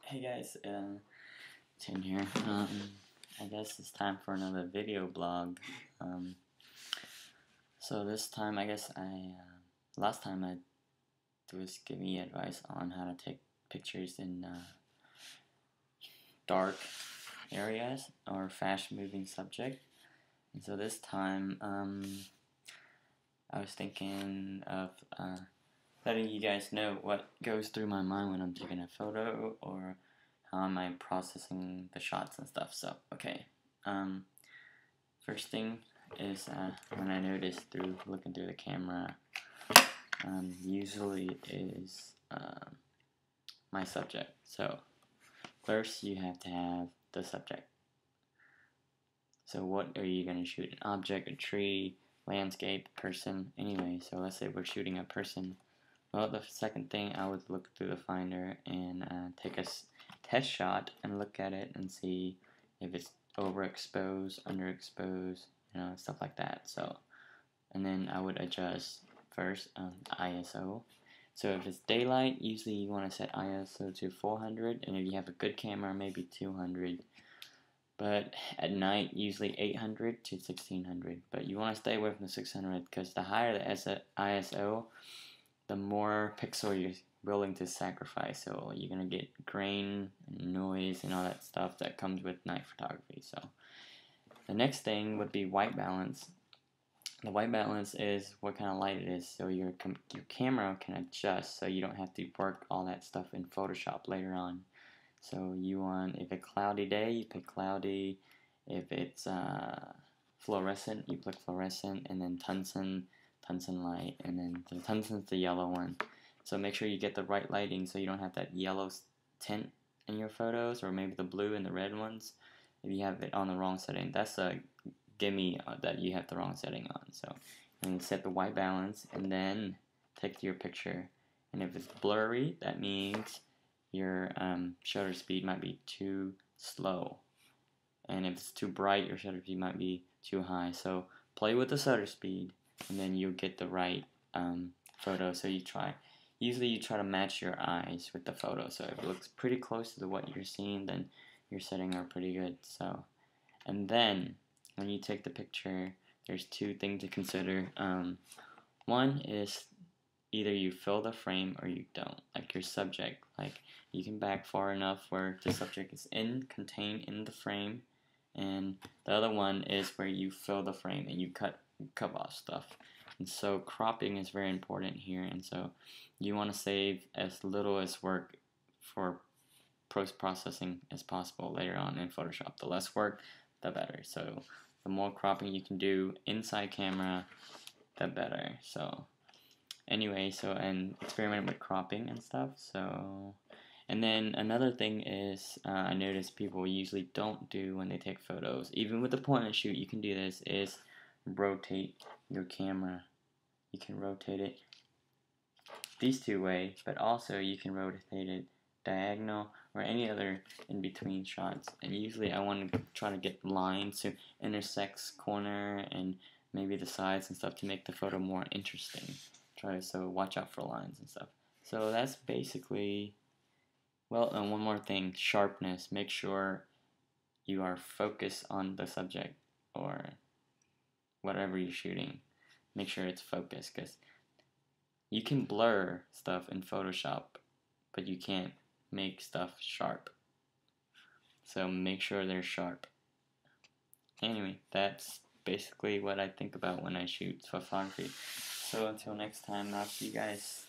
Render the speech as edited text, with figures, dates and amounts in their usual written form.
Hey guys, Tim here. I guess it's time for another video blog. So this time, I guess last time I was giving you advice on how to take pictures in dark areas or fast-moving subject. And so this time, I was thinking of letting you guys know what goes through my mind when I'm taking a photo, or how am I processing the shots and stuff. So, okay. First thing is when I notice through looking through the camera, usually is my subject. So, first you have to have the subject. So, what are you going to shoot? An object, a tree, landscape, person? Anyway, so let's say we're shooting a person. Well, the second thing, I would look through the finder and take a test shot and look at it and see if it's overexposed, underexposed, stuff like that. So, and then I would adjust first ISO. So if it's daylight, usually you want to set ISO to 400, and if you have a good camera, maybe 200. But at night, usually 800 to 1600. But you want to stay away from the 600 because the higher the ISO, the more pixel you're willing to sacrifice. So you're going to get grain and noise and all that stuff that comes with night photography. So the next thing would be white balance. The white balance is what kind of light it is. So your camera can adjust so you don't have to work all that stuff in Photoshop later on. So you want, if it's a cloudy day, you pick cloudy. If it's fluorescent, you pick fluorescent, and then tungsten light, and then the tungsten's the yellow one. So make sure you get the right lighting so you don't have that yellow tint in your photos, or maybe the blue and the red ones if you have it on the wrong setting. That's a gimme that you have the wrong setting on. So, and set the white balance, and then take your picture. And if it's blurry, that means your shutter speed might be too slow, and if it's too bright, your shutter speed might be too high. So play with the shutter speed, and then you'll get the right photo. So usually you try to match your eyes with the photo. So if it looks pretty close to what you're seeing, then your settings are pretty good. So, and then when you take the picture, there's two things to consider. One is either you fill the frame or you don't. Like your subject, like you can back far enough where the subject is contained in the frame, and the other one is where you fill the frame and you cut off stuff. And so cropping is very important here, and so you want to save as little as work for post-processing as possible later on in Photoshop. The less work, the better. So the more cropping you can do inside camera, the better. So anyway, and experiment with cropping and stuff. So, and then another thing is I notice people usually don't do when they take photos, even with the point and shoot, you can do this, is rotate your camera. You can rotate it these two ways, but also you can rotate it diagonal or any other in between shots. And usually I want to try to get lines to intersect corner and maybe the sides and stuff to make the photo more interesting. So watch out for lines and stuff. So that's basically, well, and one more thing, sharpness. Make sure you are focused on the subject or whatever you're shooting. Make sure it's focused, because you can blur stuff in Photoshop, but you can't make stuff sharp. So make sure they're sharp. Anyway, that's basically what I think about when I shoot photography. So until next time, I'll see you guys.